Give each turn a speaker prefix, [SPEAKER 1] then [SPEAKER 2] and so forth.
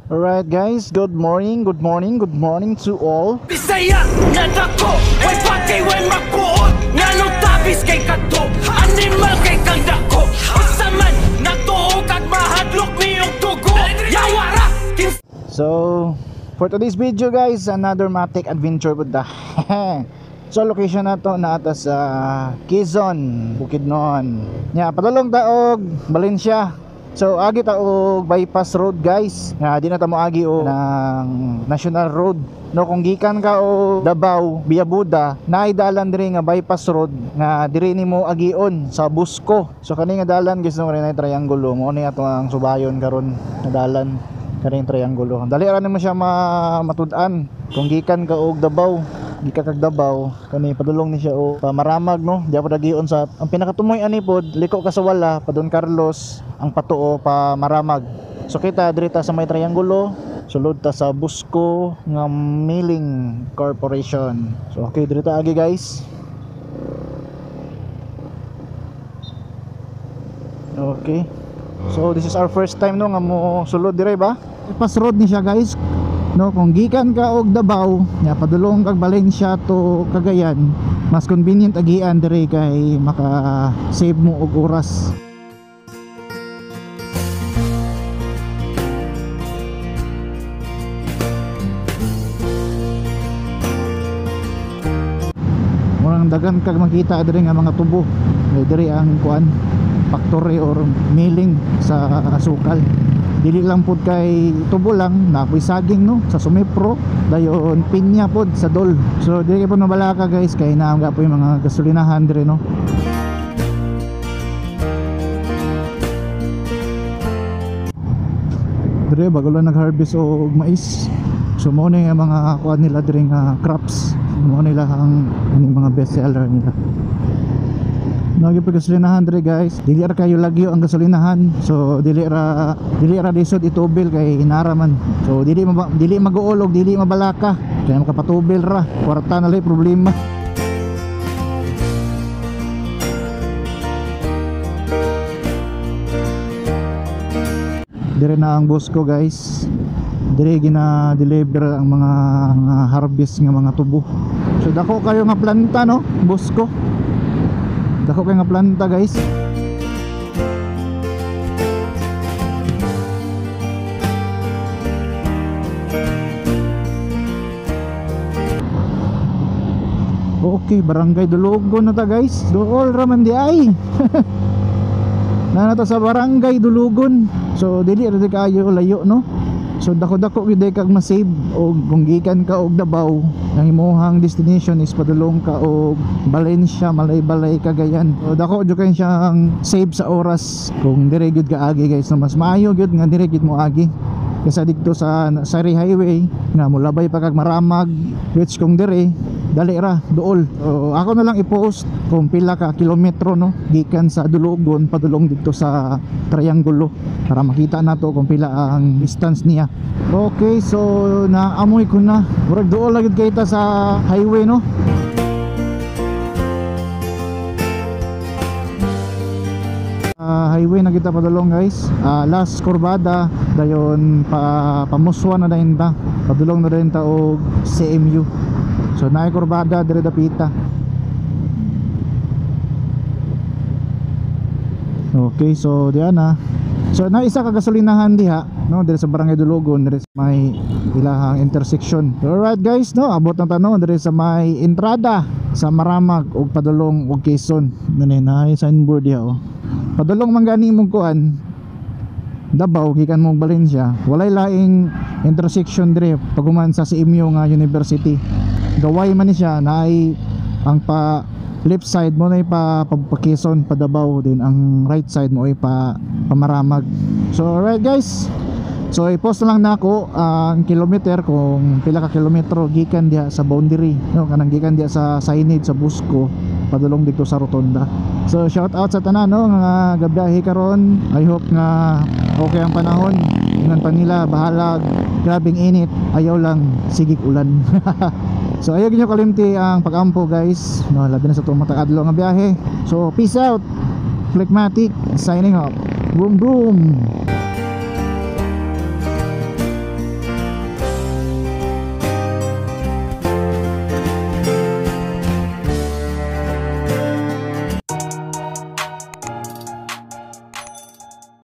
[SPEAKER 1] Alright guys, good morning to all.
[SPEAKER 2] Bisaya nga dako, way pati way magbuot, nga no tabis kay kadto, animal kay kang dako. Usa man natuog kag mahadlok niyong tugo, yawara.
[SPEAKER 1] So, for today's video guys, another Matic adventure with the So location na to na ata sa Quezon, Bukidnon. Nya padulong taog Valencia. So agi ta og bypass road guys. Nga di na ta mo agi og ng national road. No kung gikan ka o Davao via Buda, naay dalan diri nga bypass road nga diri nimo agion sa Busco. So kani nga dalan guys no rin ay triangulo. Mo ni ato ang subayon karon nga dalan kaning triangulo. Dali ra nimo siya matud-an kung gikan ka og Davao. Di ka kag Davao kani padulong ni siya o pamaramag no diya pa dagion sa ang pinakatumoy ani pod liko ka sa wala pa Don Carlos ang patuo pa maramag. So kita dirita sa may triangulo sulod ta sa Busco nga Milling Corporation. So okay dirita agi guys. Okay, so this is our first time no nga mo sulod dire ba pass road ni siya guys. No, kung gikan ka og Davao, nya padulong kag Valencia to Cagayan, mas convenient agian dire kay maka save mo og oras. Murang dagan kag makita dire nga mga tubo. Dire ang kuan factory or milling sa asukal. Dili lang pod kay tubo lang napoy saging no sa Sumipro dayon pinya pod sa Dol. So dili kay pod mabalaka guys kay naamga po yung mga gasolinahan dire no. Dire bago lang nag-harvest og mais. So mo ni mga kuan nila dire nga crops. Mo nila ang mga best seller nila. Nagi pa gasolinahan dire guys. Dili ra kayo lagyo ang gasolinahan. So dili ra lisod itubil kay inaraman. So dili mag-uolog, dili mabalaka. Kaya makapatubil ra. Kwarta na lay problema. Dire na ang Busco guys. Dire gina-deliver ang mga harvest nga mga tubo. So dako kayo nga planta no, Busco. Dako kay nga planta guys. Okay, barangay Dulugon na ta guys. Dool raman di ay. Na nata sa barangay Dulugon. So dili ra kayo layo no. So dako-dako gyud kag ma-save og kung gikan ka og Davao, ang imong destination is padulong ka og Valencia, Malay-Balay, Cagayan. So dako jud kay siyang save sa oras kung dire gyud ka agi guys. No, mas maayo gyud nga dire gyud mo agi. Kasi dito sa Sari Highway nga mulabay pa kag Maramag which kung dire dali ra duol. So, ako na lang i-post kung pila ka kilometro no gikan sa Dulugon padulong dito sa Triangulo para makita nato kung pila ang distance niya. Okay, so naamoy ko na murag duol lagi kita sa highway no. Highway na kita padulong guys. Last Corbada dayon pamuswa na dayon ta padulong na dayon ta og CMU. So naay Corbada dire dapita. Okay, so diyan na. So na isa ka gasolinahan diha no dire sa Barangay Dulugon dire sa may ilahang intersection. Alright guys no, abot na tanong dire sa may entrada sa Maramag ug padulong ug Quezon. Nanay signboard diha oh. Padulong man gani mong kuan Davao gikan mong Valencia. Walay laing intersection dire paguman sa CMU nga university. Gaway man ni siya naay ang pa left side mo na pa Quezon pa Davao din ang right side mo ay pa Maramag. So alright guys, so i-post lang na ako ang kilometer kung pila ka kilometro gikan diha sa boundary no kanang gikan diha sa signage sa Busco padulong dito sa Rotonda. So shout out sa tanan no nga gabiyahe karon. I hope nga okay ang panahon. Ingon pa nila bahala grabing init, ayaw lang sigig ulan. So ayaw ginyo kalimti ang pag-ampo guys no, labi na sa itong matag-adlaw nga biyahe. So peace out, Flickmatic signing off. Boom boom.